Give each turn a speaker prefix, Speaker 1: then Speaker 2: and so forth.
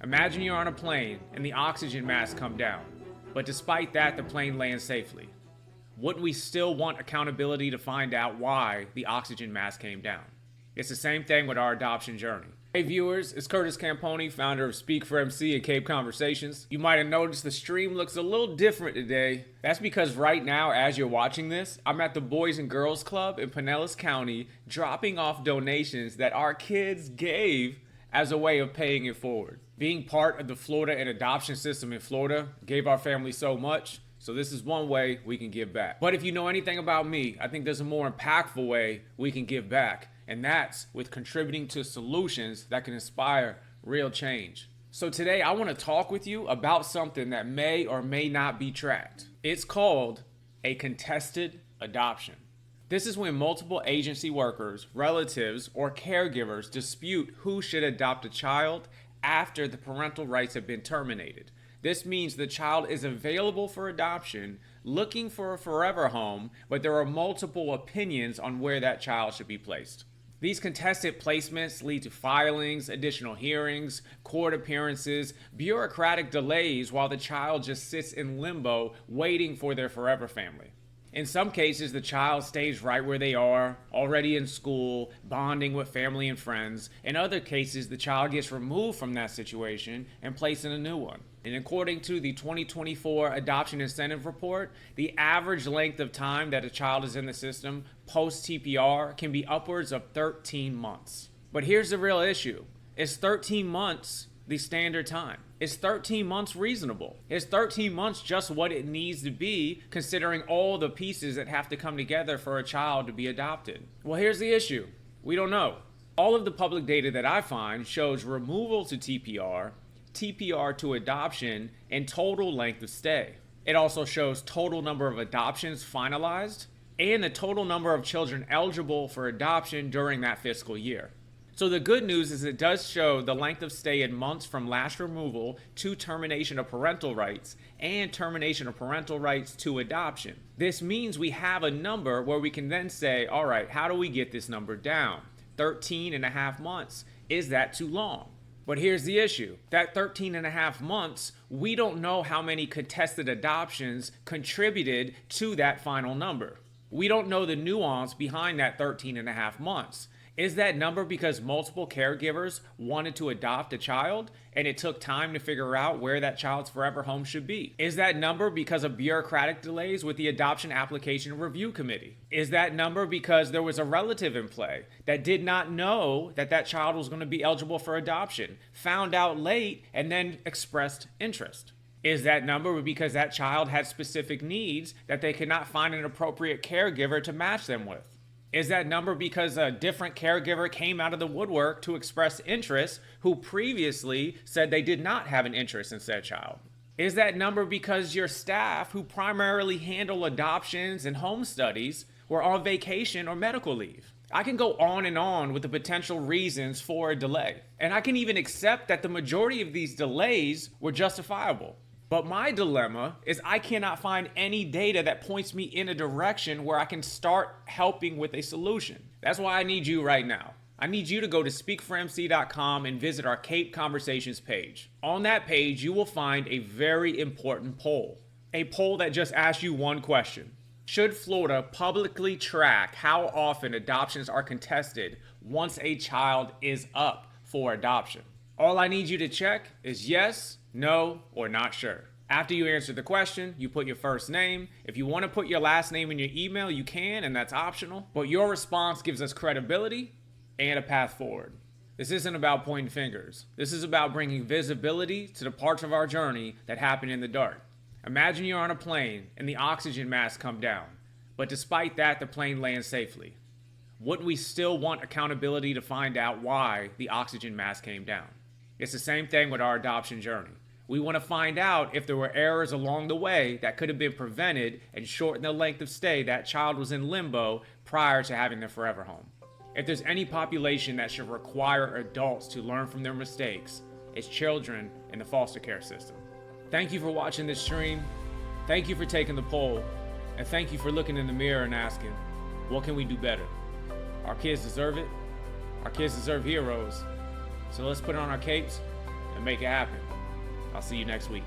Speaker 1: Imagine you're on a plane and the oxygen mask come down, but despite that, the plane lands safely. Wouldn't we still want accountability to find out why the oxygen mask came down? It's the same thing with our adoption journey. Hey viewers, it's Curtis Campogni, founder of C.A.P.E and C.A.P.E Conversations. You might have noticed the stream looks a little different today. That's because right now, as you're watching this, I'm at the Boys and Girls Club in Pinellas County, dropping off donations that our kids gave as a way of paying it forward. Being part of the Florida and adoption system in Florida gave our family so much, so this is one way we can give back. But if you know anything about me, I think there's a more impactful way we can give back, and that's with contributing to solutions that can inspire real change. So today I want to talk with you about something that may or may not be tracked. It's called a contested adoption. This is when multiple agency workers, relatives, or caregivers dispute who should adopt a child after the parental rights have been terminated. This means the child is available for adoption, looking for a forever home, but there are multiple opinions on where that child should be placed. These contested placements lead to filings, additional hearings, court appearances, bureaucratic delays while the child just sits in limbo waiting for their forever family. In some cases, the child stays right where they are, already in school, bonding with family and friends. In other cases, the child gets removed from that situation and placed in a new one. And according to the 2024 Adoption Incentive Report, the average length of time that a child is in the system post-TPR can be upwards of 13 months. But here's the real issue. Is 13 months the standard time? Is 13 months reasonable? Is 13 months just what it needs to be, considering all the pieces that have to come together for a child to be adopted? Well, here's the issue. We don't know. All of the public data that I find shows removal to TPR, TPR to adoption, and total length of stay. It also shows total number of adoptions finalized and the total number of children eligible for adoption during that fiscal year. So the good news is it does show the length of stay in months from last removal to termination of parental rights and termination of parental rights to adoption. This means we have a number where we can then say, all right, how do we get this number down? 13 and a half months. Is that too long? But here's the issue. That 13 and a half months, we don't know how many contested adoptions contributed to that final number. We don't know the nuance behind that 13 and a half months. Is that number because multiple caregivers wanted to adopt a child and it took time to figure out where that child's forever home should be? Is that number because of bureaucratic delays with the Adoption Application Review Committee? Is that number because there was a relative in play that did not know that that child was going to be eligible for adoption, found out late, and then expressed interest? Is that number because that child had specific needs that they could not find an appropriate caregiver to match them with? Is that number because a different caregiver came out of the woodwork to express interest who previously said they did not have an interest in said child? Is that number because your staff who primarily handle adoptions and home studies were on vacation or medical leave? I can go on with the potential reasons for a delay. And I can even accept that the majority of these delays were justifiable. But my dilemma is I cannot find any data that points me in a direction where I can start helping with a solution. That's why I need you right now. I need you to go to speakformc.com and visit our C.A.P.E Conversations page. On that page, you will find a very important poll. A poll that just asks you one question. Should Florida publicly track how often adoptions are contested once a child is up for adoption? All I need you to check is yes, no, or not sure. After you answer the question, you put your first name. If you want to put your last name in your email, you can, and that's optional. But your response gives us credibility and a path forward. This isn't about pointing fingers. This is about bringing visibility to the parts of our journey that happen in the dark. Imagine you're on a plane and the oxygen mask come down. But despite that, the plane lands safely. Wouldn't we still want accountability to find out why the oxygen mask came down? It's the same thing with our adoption journey. We want to find out if there were errors along the way that could have been prevented and shortened the length of stay that child was in limbo prior to having their forever home. If there's any population that should require adults to learn from their mistakes, it's children in the foster care system. Thank you for watching this stream. Thank you for taking the poll. And thank you for looking in the mirror and asking, what can we do better? Our kids deserve it. Our kids deserve heroes. So let's put on our capes and make it happen. I'll see you next week.